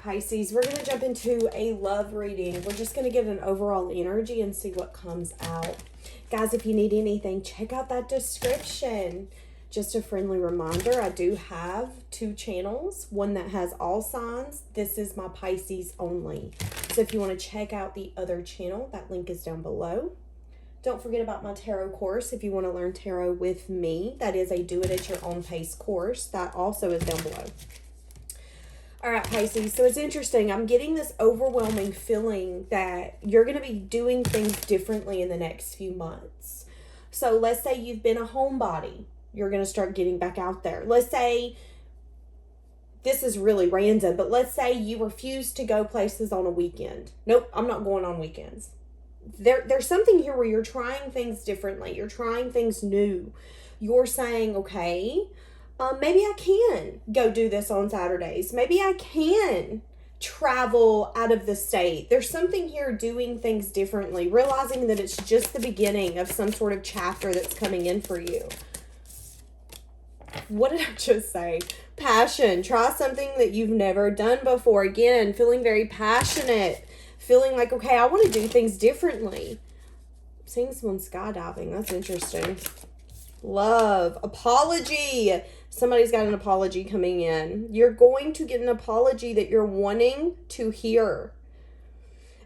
Pisces, we're going to jump into a love reading. We're just going to get an overall energy and see what comes out. Guys, if you need anything, check out that description. Just a friendly reminder, I do have 2 channels. One that has all signs. This is my Pisces only. So if you want to check out the other channel, that link is down below. Don't forget about my tarot course if you want to learn tarot with me. That is a do-it-at-your-own-pace course. That also is down below. All right, Pisces, so it's interesting. I'm getting this overwhelming feeling that you're going to be doing things differently in the next few months. So let's say you've been a homebody. You're going to start getting back out there. Let's say, this is really random, but let's say you refuse to go places on a weekend. Nope, I'm not going on weekends. There's something here where you're trying things differently. You're trying things new. You're saying, okay, maybe I can go do this on Saturdays. Maybe I can travel out of the state. There's something here doing things differently, realizing that it's just the beginning of some sort of chapter that's coming in for you. What did I just say? Passion. Try something that you've never done before. Again, feeling very passionate. Feeling like, okay, I want to do things differently. I'm seeing someone skydiving. That's interesting. Love. Apology. Somebody's got an apology coming in. You're going to get an apology that you're wanting to hear.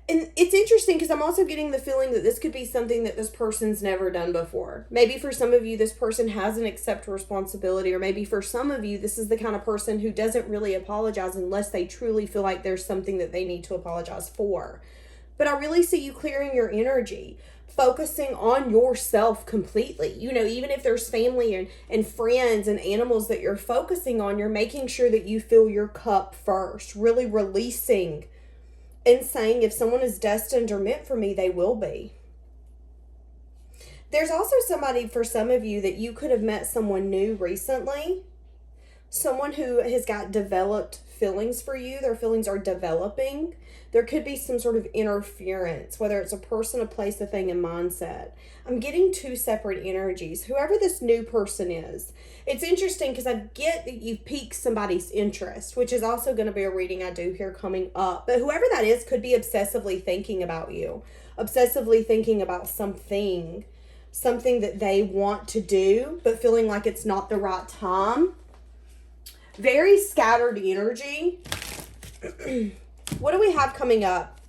And it's interesting because I'm also getting the feeling that this could be something that this person's never done before. Maybe for some of you, this person hasn't accepted responsibility, or maybe for some of you, this is the kind of person who doesn't really apologize unless they truly feel like there's something that they need to apologize for. But I really see you clearing your energy, focusing on yourself completely. You know, even if there's family and friends and animals that you're focusing on, you're making sure that you fill your cup first, really releasing and saying, if someone is destined or meant for me, they will be. There's also somebody, for some of you, that you could have met someone new recently. Someone who has got developed feelings for you. Their feelings are developing. There could be some sort of interference, whether it's a person, a place, a thing, a mindset. I'm getting 2 separate energies. Whoever this new person is, it's interesting because I get that you've piqued somebody's interest, which is also going to be a reading I do here coming up. But whoever that is could be obsessively thinking about you, obsessively thinking about something that they want to do, but feeling like it's not the right time. Very scattered energy. What do we have coming up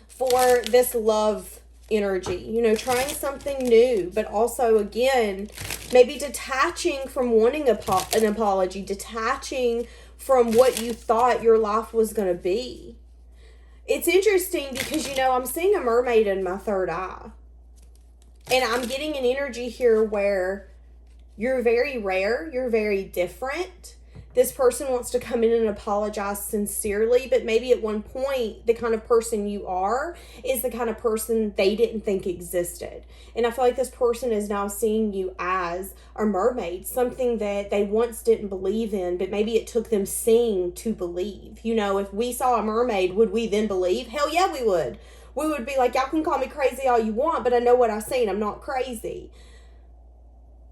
for this love energy? You know, trying something new, but also, again, maybe detaching from wanting an apology, detaching from what you thought your life was going to be. It's interesting because, you know, I'm seeing a mermaid in my third eye. And I'm getting an energy here where you're very rare, you're very different. This person wants to come in and apologize sincerely, but maybe at one point, the kind of person you are is the kind of person they didn't think existed. And I feel like this person is now seeing you as a mermaid, something that they once didn't believe in, but maybe it took them seeing to believe. You know, if we saw a mermaid, would we then believe? Hell yeah, we would. We would be like, y'all can call me crazy all you want, but I know what I've seen. I'm not crazy.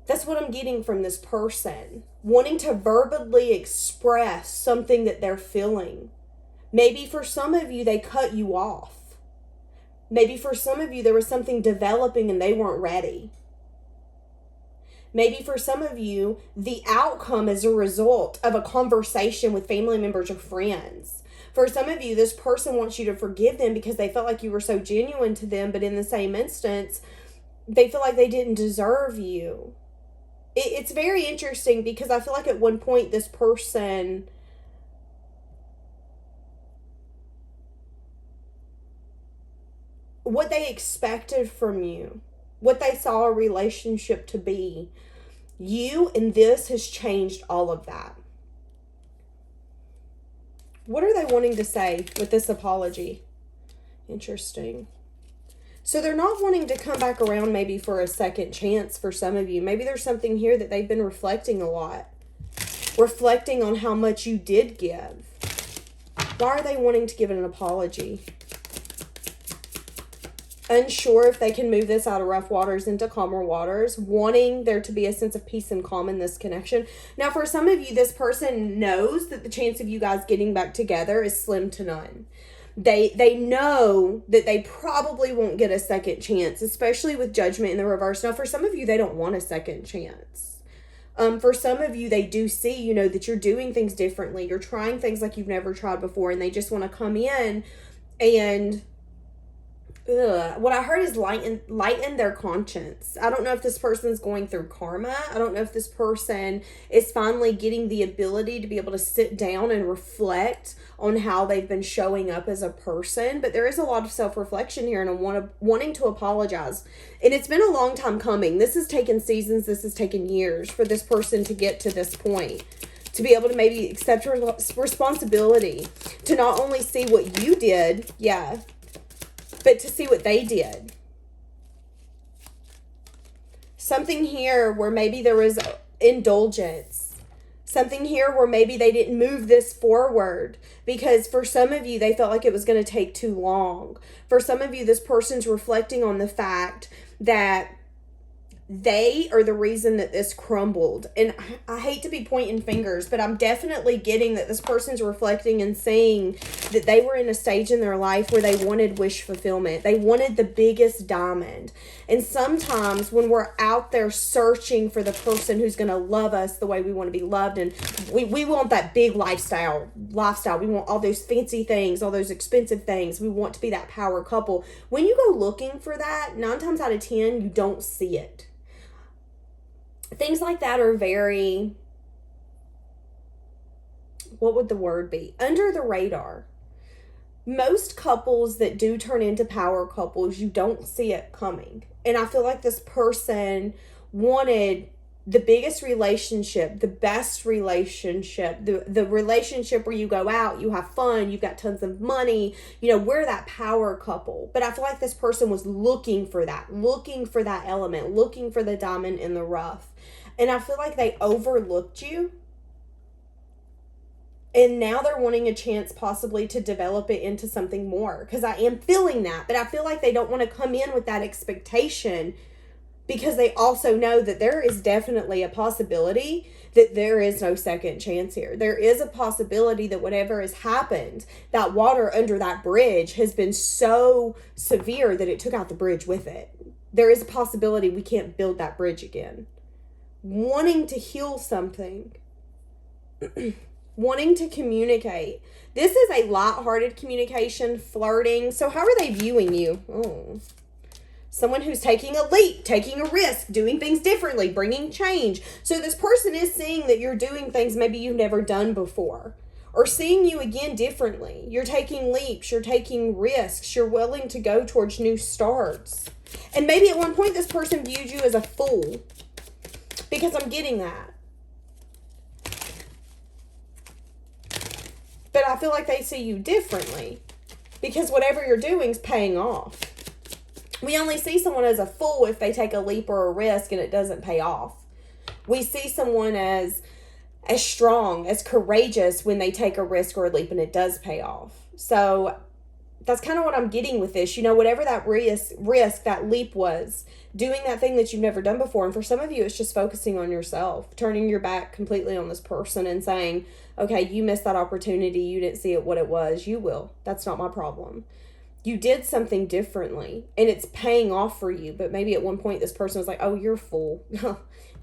That's what I'm getting from this person. Wanting to verbally express something that they're feeling. Maybe for some of you, they cut you off. Maybe for some of you, there was something developing and they weren't ready. Maybe for some of you, the outcome is a result of a conversation with family members or friends. For some of you, this person wants you to forgive them because they felt like you were so genuine to them, but in the same instance, they feel like they didn't deserve you. It's very interesting because I feel like at one point this person what they expected from you, what they saw a relationship to be, you and this has changed all of that. What are they wanting to say with this apology? Interesting. So they're not wanting to come back around maybe for a second chance for some of you. Maybe there's something here that they've been reflecting a lot. Reflecting on how much you did give. Why are they wanting to give an apology? unsure if they can move this out of rough waters into calmer waters, wanting there to be a sense of peace and calm in this connection. Now, for some of you, this person knows that the chance of you guys getting back together is slim to none. They know that they probably won't get a second chance, especially with Judgment in the reverse. Now, for some of you, they don't want a second chance. For some of you, they do see, you know, that you're doing things differently. You're trying things like you've never tried before, and they just want to come in and what I heard is lighten their conscience. I don't know if this person's going through karma. I don't know if this person is finally getting the ability to be able to sit down and reflect on how they've been showing up as a person. But there is a lot of self-reflection here, and I'm wanting to apologize. And it's been a long time coming. This has taken seasons. This has taken years for this person to get to this point. To be able to maybe accept responsibility. To not only see what you did, but to see what they did. Something here where maybe there was indulgence. Something here where maybe they didn't move this forward because for some of you, they felt like it was going to take too long. For some of you, this person's reflecting on the fact that they are the reason that this crumbled. And I hate to be pointing fingers, but I'm definitely getting that this person's reflecting and seeing that they were in a stage in their life where they wanted wish fulfillment. They wanted the biggest diamond. And sometimes when we're out there searching for the person who's going to love us the way we want to be loved, and we want that big lifestyle. We want all those fancy things, all those expensive things. We want to be that power couple. When you go looking for that, 9 times out of 10, you don't see it. Things like that are very, what would the word be? Under the radar. Most couples that do turn into power couples, you don't see it coming. And I feel like this person wanted the biggest relationship, the best relationship, the relationship where you go out, you have fun, you've got tons of money, you know, we're that power couple. But I feel like this person was looking for that element, looking for the diamond in the rough. And I feel like they overlooked you. And now they're wanting a chance possibly to develop it into something more. Because I am feeling that. But I feel like they don't want to come in with that expectation. Because they also know that there is definitely a possibility that there is no second chance here. There is a possibility that whatever has happened, that water under that bridge has been so severe that it took out the bridge with it. There is a possibility we can't build that bridge again. Wanting to heal something. Wanting to communicate. This is a light-hearted communication, flirting. So how are they viewing you? Someone who's taking a leap, taking a risk, doing things differently, bringing change. So this person is seeing that you're doing things maybe you've never done before. Or seeing you again differently. You're taking leaps, you're taking risks, you're willing to go towards new starts. And maybe at one point this person viewed you as a fool. Because I'm getting that. But I feel like they see you differently. Because whatever you're doing is paying off. We only see someone as a fool if they take a leap or a risk and it doesn't pay off. We see someone as strong, as courageous when they take a risk or a leap and it does pay off. So that's kind of what I'm getting with this. You know, whatever that risk, that leap was, doing that thing that you've never done before. And for some of you, it's just focusing on yourself, turning your back completely on this person and saying, okay, you missed that opportunity. You didn't see it what it was. You will. That's not my problem. You did something differently and it's paying off for you. But maybe at one point this person was like, oh, you're a fool.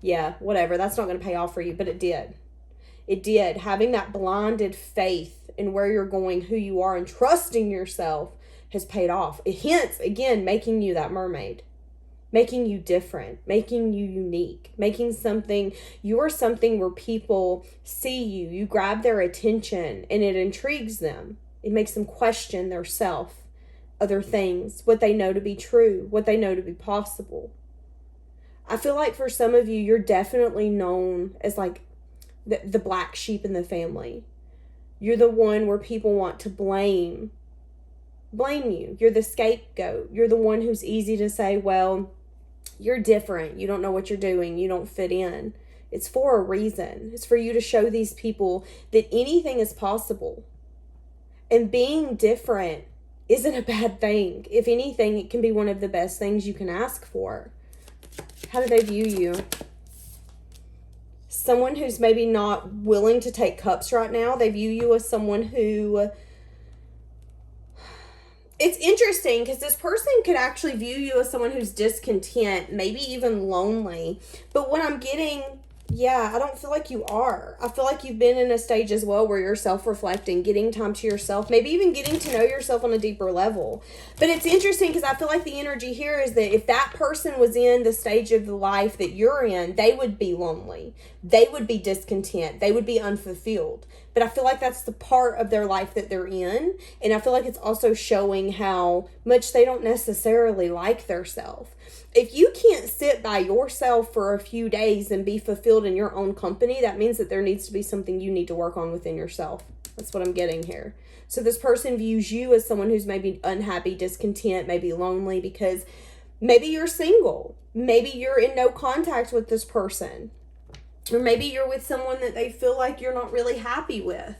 Yeah, whatever. That's not going to pay off for you. But it did. It did. Having that blinded faith in where you're going, who you are, and trusting yourself has paid off. Hence, again, making you that mermaid. Making you different. Making you unique. Making something, you're something where people see you. You grab their attention and it intrigues them. It makes them question their self. Other things, what they know to be true, what they know to be possible. I feel like for some of you, you're definitely known as like the black sheep in the family. You're the one where people want to blame you. You're the scapegoat. You're the one who's easy to say, well, you're different. You don't know what you're doing. You don't fit in. It's for a reason. It's for you to show these people that anything is possible. And being different isn't a bad thing. If anything, it can be one of the best things you can ask for. How do they view you? Someone who's maybe not willing to take cups right now. They view you as someone who... It's interesting because this person could actually view you as someone who's discontent, maybe even lonely. But what I'm getting, yeah, I don't feel like you are. I feel like you've been in a stage as well where you're self-reflecting, getting time to yourself, maybe even getting to know yourself on a deeper level. But it's interesting because I feel like the energy here is that if that person was in the stage of the life that you're in, they would be lonely. They would be discontent. They would be unfulfilled. But I feel like that's the part of their life that they're in. And I feel like it's also showing how much they don't necessarily like theirself. If you can't sit by yourself for a few days and be fulfilled in your own company, that means that there needs to be something you need to work on within yourself. That's what I'm getting here. So this person views you as someone who's maybe unhappy, discontent, maybe lonely because maybe you're single. Maybe you're in no contact with this person. Or maybe you're with someone that they feel like you're not really happy with.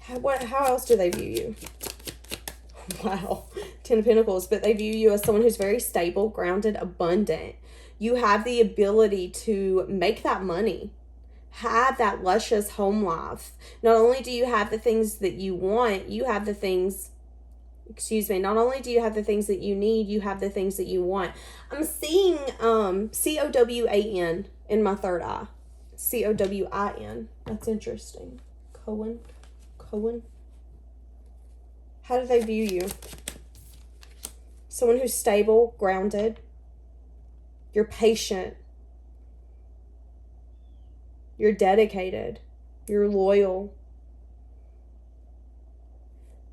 How else do they view you? Wow, 10 of Pentacles. But they view you as someone who's very stable, grounded, abundant. You have the ability to make that money. Have that luscious home life. Not only do you have the things that you want, you have the things... not only do you have the things that you need, you have the things that you want. I'm seeing C-O-W-A-N in my third eye. C-O-W-I-N. That's interesting. Cohen. How do they view you? Someone who's stable, grounded. You're patient. You're dedicated. You're loyal.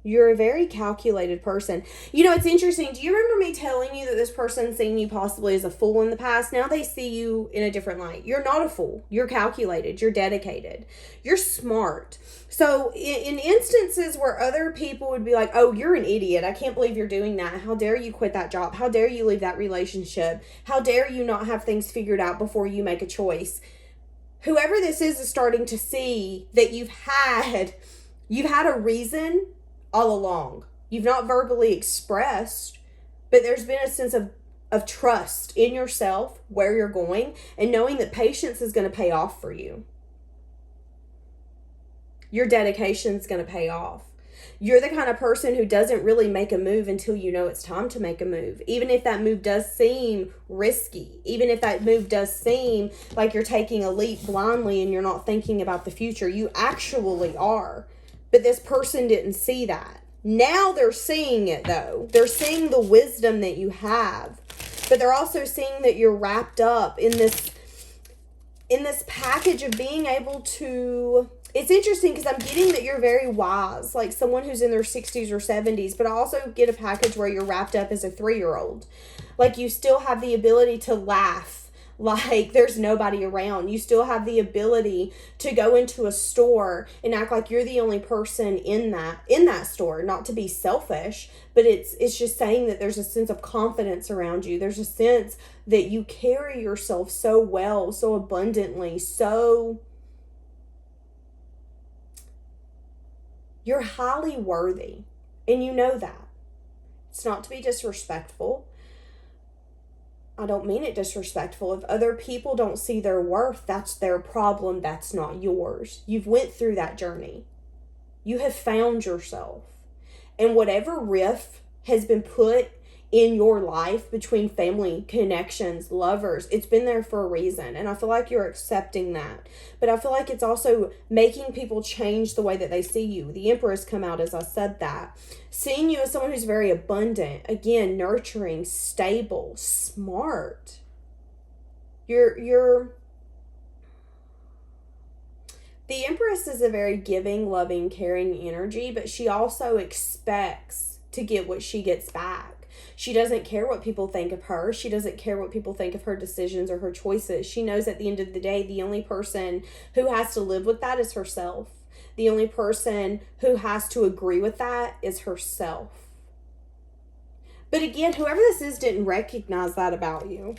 You're a very calculated person. You know, it's interesting. Do you remember me telling you that this person seen you possibly as a fool in the past? Now they see you in a different light. You're not a fool. You're calculated. You're dedicated. You're smart. So in instances where other people would be like, oh, you're an idiot. I can't believe you're doing that. How dare you quit that job? How dare you leave that relationship? How dare you not have things figured out before you make a choice? Whoever this is starting to see that you've had a reason all along. You've not verbally expressed, but there's been a sense of trust in yourself, where you're going, and knowing that patience is going to pay off for you. Your dedication is going to pay off. You're the kind of person who doesn't really make a move until you know it's time to make a move. Even if that move does seem risky, even if that move does seem like you're taking a leap blindly and you're not thinking about the future, you actually are. But this person didn't see that. Now they're seeing it though. They're seeing the wisdom that you have. But they're also seeing that you're wrapped up in this package of being able to... It's interesting because I'm getting that you're very wise, like someone who's in their 60s or 70s, but I also get a package where you're wrapped up as a 3-year-old. Like you still have the ability to laugh like there's nobody around. You still have the ability to go into a store and act like you're the only person in that store. Not to be selfish, but it's just saying that there's a sense of confidence around you. There's a sense that you carry yourself so well, so abundantly, so... You're highly worthy, and you know that. It's not to be disrespectful. I don't mean it disrespectful. If other people don't see their worth, that's their problem. That's not yours. You've went through that journey. You have found yourself. And whatever rift has been put in your life between family, connections, lovers, it's been there for a reason. And I feel like you're accepting that. But I feel like it's also making people change the way that they see you. The Empress come out as I said that. Seeing you as someone who's very abundant, again, nurturing, stable, smart. The Empress is a very giving, loving, caring energy, but she also expects to get what she gets back. She doesn't care what people think of her. She doesn't care what people think of her decisions or her choices. She knows at the end of the day, the only person who has to live with that is herself. The only person who has to agree with that is herself. But again, whoever this is didn't recognize that about you.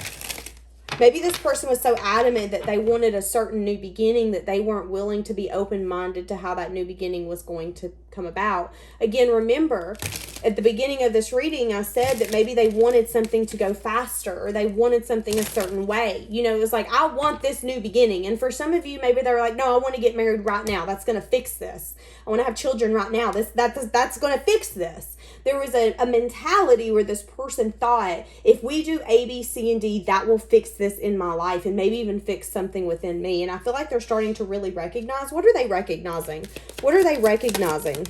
Maybe this person was so adamant that they wanted a certain new beginning that they weren't willing to be open-minded to how that new beginning was going to come about. Again, remember, at the beginning of this reading, I said that maybe they wanted something to go faster, or they wanted something a certain way. You know, it was like, I want this new beginning. And for some of you, maybe they were like, no, I want to get married right now. That's going to fix this. I want to have children right now. That's going to fix this. There was a mentality where this person thought, if we do A, B, C, and D, that will fix this in my life, and maybe even fix something within me. And I feel like they're starting to really recognize. What are they recognizing? What are they recognizing?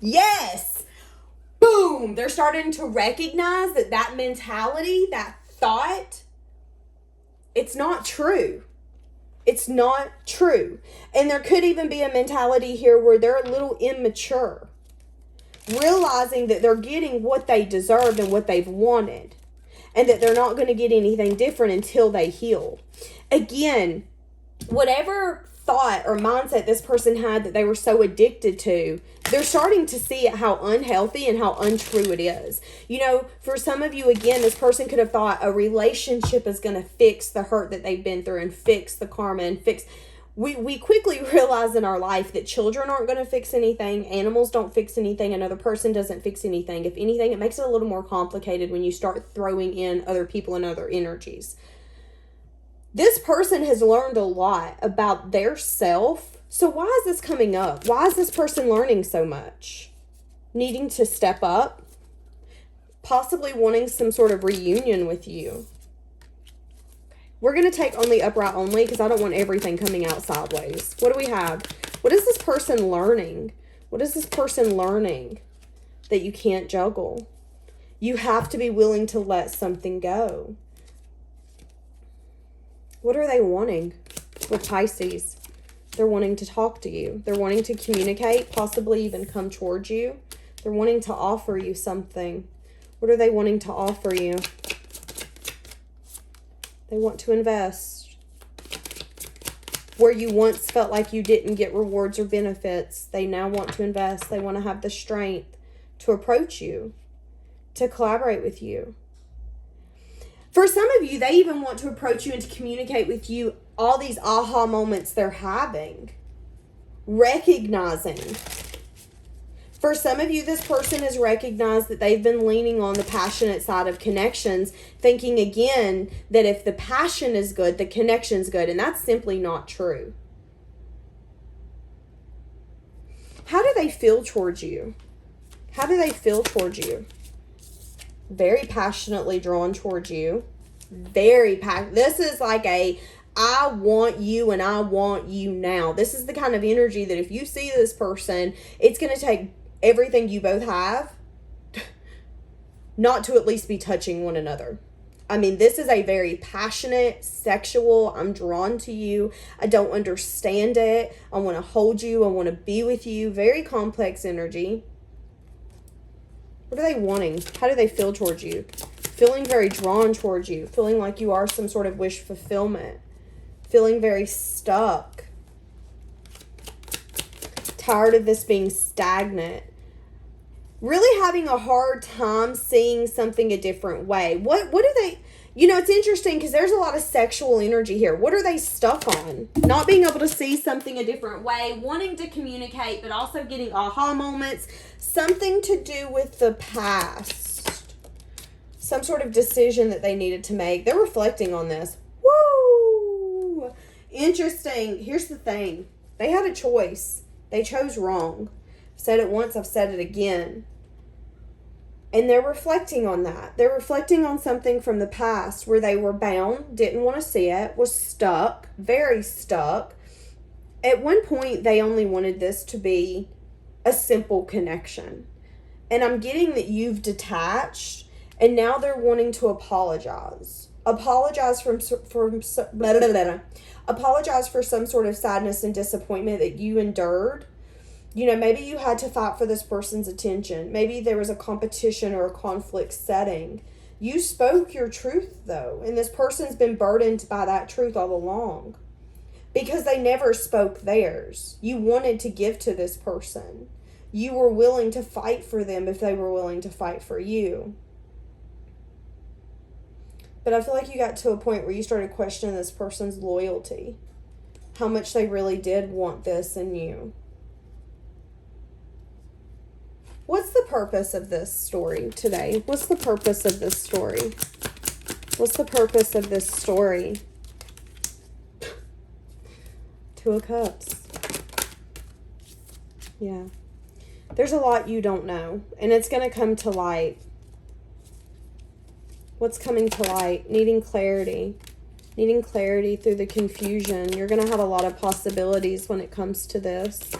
Yes! Boom! They're starting to recognize that mentality, that thought, it's not true. It's not true. And there could even be a mentality here where they're a little immature, realizing that they're getting what they deserve and what they've wanted, and that they're not going to get anything different until they heal. Again, whatever thought or mindset this person had that they were so addicted to, they're starting to see how unhealthy and how untrue it is. You know, for some of you, again, this person could have thought a relationship is going to fix the hurt that they've been through and fix the karma and fix. We quickly realize in our life that children aren't going to fix anything, animals don't fix anything, another person doesn't fix anything. If anything, it makes it a little more complicated when you start throwing in other people and other energies. This person has learned a lot about their self. So why is this coming up? Why is this person learning so much? Needing to step up? Possibly wanting some sort of reunion with you. We're going to take only upright only because I don't want everything coming out sideways. What do we have? What is this person learning? What is this person learning that you can't juggle? You have to be willing to let something go. What are they wanting with Pisces? They're wanting to talk to you. They're wanting to communicate, possibly even come towards you. They're wanting to offer you something. What are they wanting to offer you? They want to invest. Where you once felt like you didn't get rewards or benefits, they now want to invest. They want to have the strength to approach you, to collaborate with you. For some of you, they even want to approach you and to communicate with you all these aha moments they're having. Recognizing. For some of you, this person has recognized that they've been leaning on the passionate side of connections, thinking again that if the passion is good, the connection's good, and that's simply not true. How do they feel towards you? How do they feel towards you? Very passionately drawn towards you. This is like I want you and I want you now. This is the kind of energy that if you see this person, it's going to take everything you both have not to at least be touching one another. I mean, this is a very passionate, sexual, I'm drawn to you. I don't understand it. I want to hold you. I want to be with you. Very complex energy. What are they wanting? How do they feel towards you? Feeling very drawn towards you. Feeling like you are some sort of wish fulfillment. Feeling very stuck. Tired of this being stagnant. Really having a hard time seeing something a different way. What do they... You know, it's interesting because there's a lot of sexual energy here. What are they stuck on? Not being able to see something a different way, wanting to communicate, but also getting aha moments. Something to do with the past. Some sort of decision that they needed to make. They're reflecting on this. Woo! Interesting. Here's the thing. They had a choice. They chose wrong. I've said it once, I've said it again. And they're reflecting on that. They're reflecting on something from the past where they were bound, didn't want to see it, was stuck, very stuck. At one point, they only wanted this to be a simple connection. And I'm getting that you've detached, and now they're wanting to apologize. Apologize apologize for some sort of sadness and disappointment that you endured. You know, maybe you had to fight for this person's attention. Maybe there was a competition or a conflict setting. You spoke your truth, though, and this person's been burdened by that truth all along because they never spoke theirs. You wanted to give to this person. You were willing to fight for them if they were willing to fight for you. But I feel like you got to a point where you started questioning this person's loyalty, how much they really did want this in you. purpose of this story today? What's the purpose of this story? What's the purpose of this story? Two of Cups. Yeah. There's a lot you don't know, and it's going to come to light. What's coming to light? Needing clarity. Needing clarity through the confusion. You're going to have a lot of possibilities when it comes to this.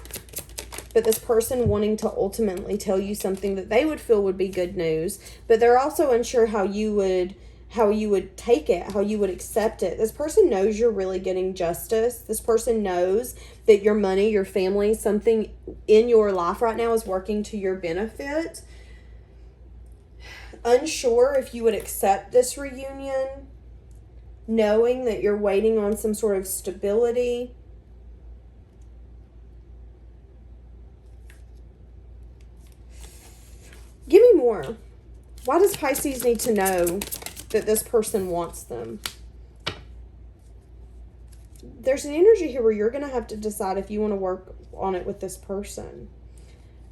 But this person wanting to ultimately tell you something that they would feel would be good news, but they're also unsure how you would take it, how you would accept it. This person knows you're really getting justice. This person knows that your money, your family, something in your life right now is working to your benefit. Unsure if you would accept this reunion, knowing that you're waiting on some sort of stability. Give me more. Why does Pisces need to know that this person wants them? There's an energy here where you're going to have to decide if you want to work on it with this person.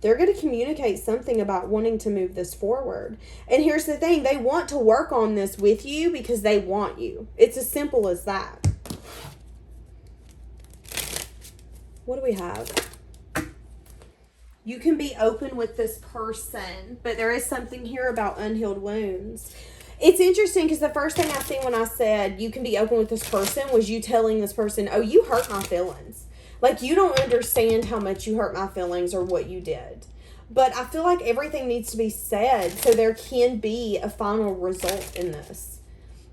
They're going to communicate something about wanting to move this forward. And here's the thing. They want to work on this with you because they want you. It's as simple as that. What do we have? You can be open with this person, but there is something here about unhealed wounds. It's interesting because the first thing I seen when I said you can be open with this person was you telling this person, oh, you hurt my feelings. Like, you don't understand how much you hurt my feelings or what you did. But I feel like everything needs to be said so there can be a final result in this.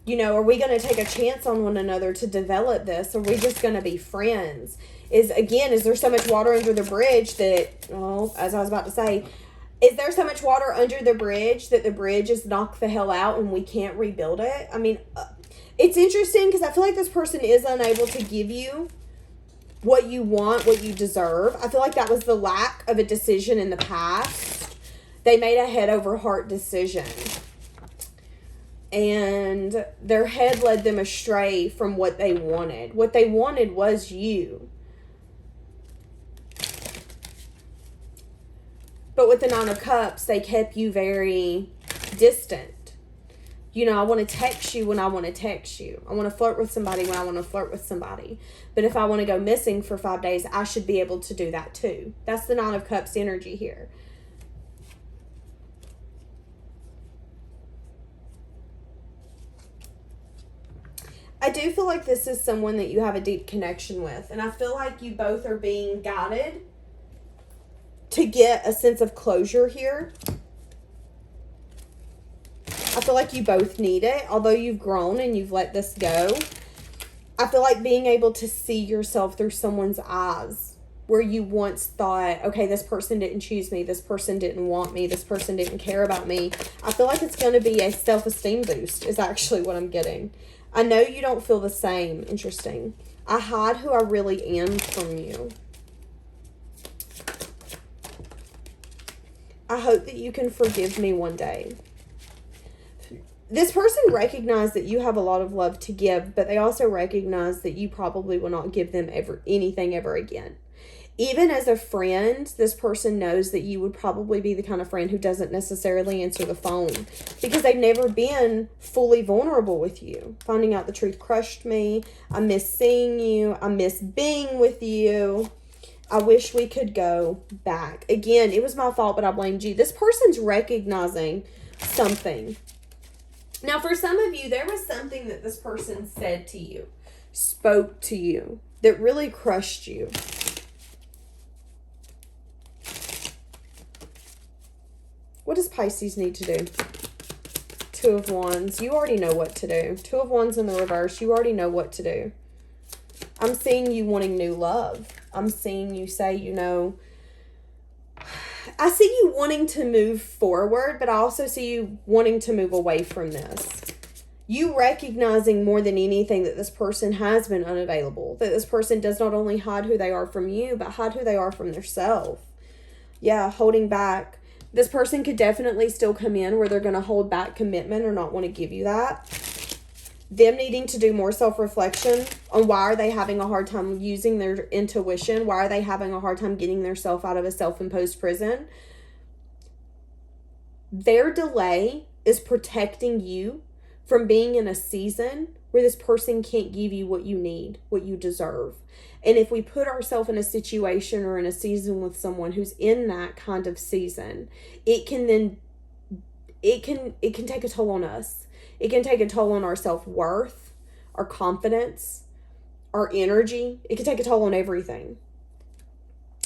You know, are we going to take a chance on one another to develop this? Or are we just going to be friends? Is there so much water under the bridge that, as I was about to say, is there so much water under the bridge that the bridge is knocked the hell out and we can't rebuild it? I mean, it's interesting because I feel like this person is unable to give you what you want, what you deserve. I feel like that was the lack of a decision in the past. They made a head over heart decision. And their head led them astray from what they wanted. What they wanted was you. But with the Nine of Cups, they kept you very distant. You know, I want to text you when I want to text you. I want to flirt with somebody when I want to flirt with somebody. But if I want to go missing for 5 days, I should be able to do that too. That's the Nine of Cups energy here. I do feel like this is someone that you have a deep connection with. And I feel like you both are being guided to get a sense of closure here. I feel like you both need it. Although you've grown and you've let this go, I feel like being able to see yourself through someone's eyes, where you once thought, okay, this person didn't choose me, this person didn't want me, this person didn't care about me. I feel like it's going to be a self-esteem boost is actually what I'm getting. I know you don't feel the same. Interesting. I hide who I really am from you. I hope that you can forgive me one day. This person recognized that you have a lot of love to give, but they also recognize that you probably will not give them anything ever again. Even as a friend, this person knows that you would probably be the kind of friend who doesn't necessarily answer the phone because they've never been fully vulnerable with you. Finding out the truth crushed me. I miss seeing you. I miss being with you. I wish we could go back. Again, it was my fault, but I blamed you. This person's recognizing something. Now, for some of you, there was something that this person said to you, spoke to you, that really crushed you. What does Pisces need to do? Two of Wands. You already know what to do. Two of Wands in the reverse. You already know what to do. I'm seeing you wanting new love. I'm seeing you say, you know, I see you wanting to move forward, but I also see you wanting to move away from this. You recognizing more than anything that this person has been unavailable, that this person does not only hide who they are from you, but hide who they are from themselves. Yeah, holding back. This person could definitely still come in where they're going to hold back commitment or not want to give you that. Them needing to do more self-reflection on why are they having a hard time using their intuition? Why are they having a hard time getting themselves out of a self-imposed prison? Their delay is protecting you from being in a season where this person can't give you what you need, what you deserve. And if we put ourselves in a situation or in a season with someone who's in that kind of season, it can take a toll on us. It can take a toll on our self-worth, our confidence, our energy. It can take a toll on everything.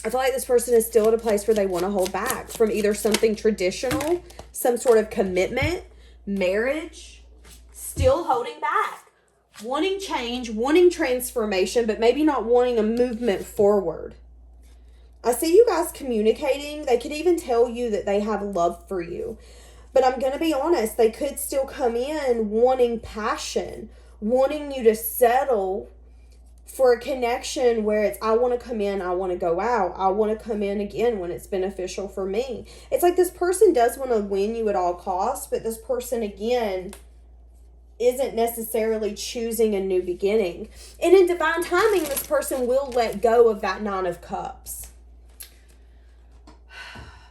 I feel like this person is still at a place where they want to hold back from either something traditional, some sort of commitment, marriage, still holding back, wanting change, wanting transformation, but maybe not wanting a movement forward. I see you guys communicating. They could even tell you that they have love for you. But I'm going to be honest, they could still come in wanting passion, wanting you to settle for a connection where it's, I want to come in, I want to go out, I want to come in again when it's beneficial for me. It's like this person does want to win you at all costs, but this person, again, isn't necessarily choosing a new beginning. And in divine timing, this person will let go of that 9 of Cups.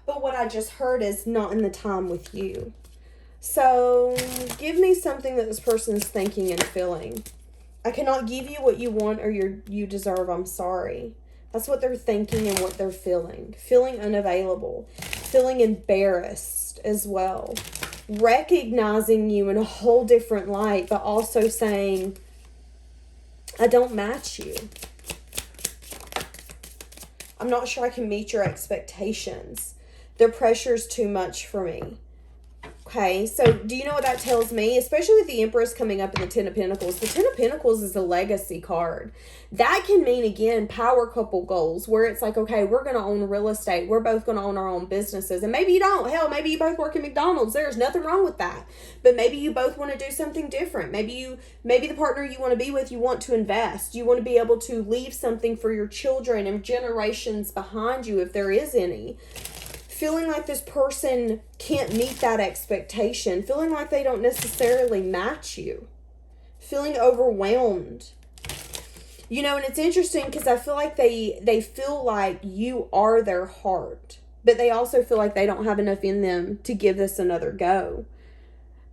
But what I just heard is not in the time with you. So give me something that this person is thinking and feeling. I cannot give you what you want or you deserve. I'm sorry. That's what they're thinking and what they're feeling. Feeling unavailable. Feeling embarrassed as well. Recognizing you in a whole different light, but also saying, I don't match you. I'm not sure I can meet your expectations. The pressure's too much for me. Okay, so do you know what that tells me? Especially with the Empress coming up in the 10 of Pentacles. The 10 of Pentacles is a legacy card. That can mean, again, power couple goals, where it's like, okay, we're going to own real estate. We're both going to own our own businesses. And maybe you don't. Hell, maybe you both work at McDonald's. There's nothing wrong with that. But maybe you both want to do something different. Maybe the partner you want to be with, you want to invest. You want to be able to leave something for your children and generations behind you, if there is any. Feeling like this person can't meet that expectation. Feeling like they don't necessarily match you. Feeling overwhelmed. You know, and it's interesting because I feel like they feel like you are their heart. But they also feel like they don't have enough in them to give this another go.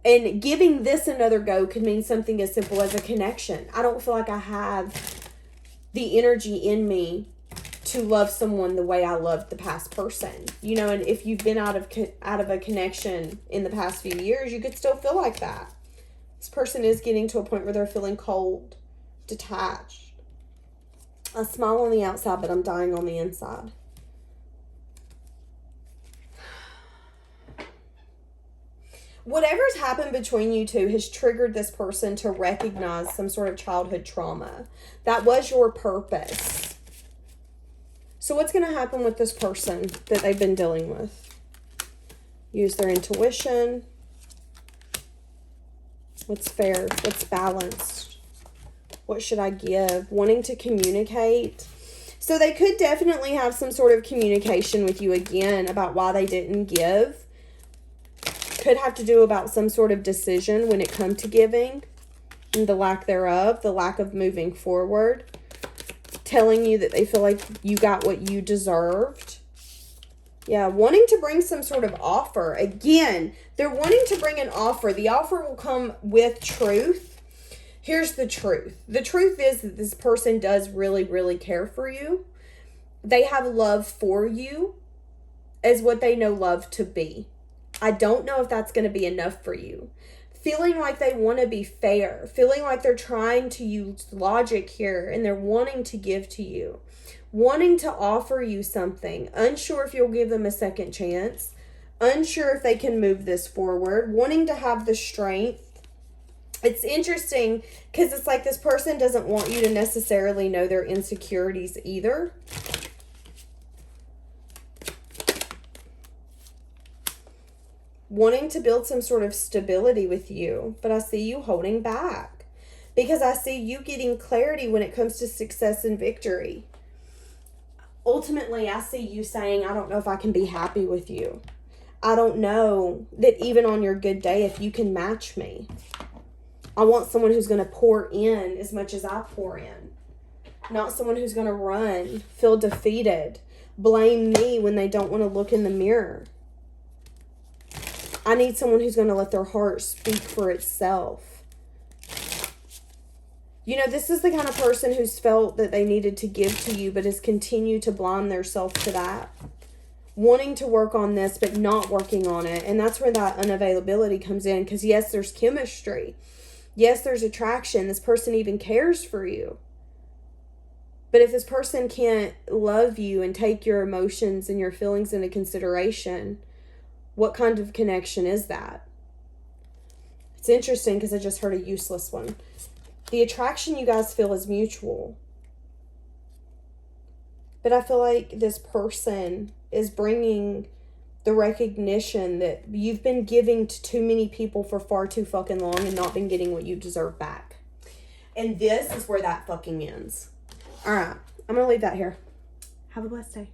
And giving this another go could mean something as simple as a connection. I don't feel like I have the energy in me to love someone the way I loved the past person. You know, and if you've been out of a connection in the past few years, you could still feel like that. This person is getting to a point where they're feeling cold, detached. I smile on the outside, but I'm dying on the inside. Whatever's happened between you two has triggered this person to recognize some sort of childhood trauma. That was your purpose. So what's going to happen with this person that they've been dealing with? Use their intuition. What's fair? What's balanced? What should I give? Wanting to communicate. So they could definitely have some sort of communication with you again about why they didn't give. Could have to do about some sort of decision when it comes to giving. And the lack thereof. The lack of moving forward. Telling you that they feel like you got what you deserved. Yeah, wanting to bring some sort of offer. Again, they're wanting to bring an offer. The offer will come with truth. Here's the truth. The truth is that this person does really, really care for you. They have love for you as what they know love to be. I don't know if that's going to be enough for you. Feeling like they want to be fair. Feeling like they're trying to use logic here and they're wanting to give to you. Wanting to offer you something. Unsure if you'll give them a second chance. Unsure if they can move this forward. Wanting to have the strength. It's interesting because it's like this person doesn't want you to necessarily know their insecurities either. Wanting to build some sort of stability with you, but I see you holding back because I see you getting clarity when it comes to success and victory. Ultimately, I see you saying, I don't know if I can be happy with you. I don't know that even on your good day, if you can match me. I want someone who's going to pour in as much as I pour in. Not someone who's going to run, feel defeated, blame me when they don't want to look in the mirror. I need someone who's going to let their heart speak for itself. You know, this is the kind of person who's felt that they needed to give to you, but has continued to blind themselves to that. Wanting to work on this, but not working on it. And that's where that unavailability comes in. Because yes, there's chemistry. Yes, there's attraction. This person even cares for you. But if this person can't love you and take your emotions and your feelings into consideration, what kind of connection is that? It's interesting because I just heard a useless one. The attraction you guys feel is mutual. But I feel like this person is bringing the recognition that you've been giving to too many people for far too fucking long and not been getting what you deserve back. And this is where that fucking ends. All right. I'm going to leave that here. Have a blessed day.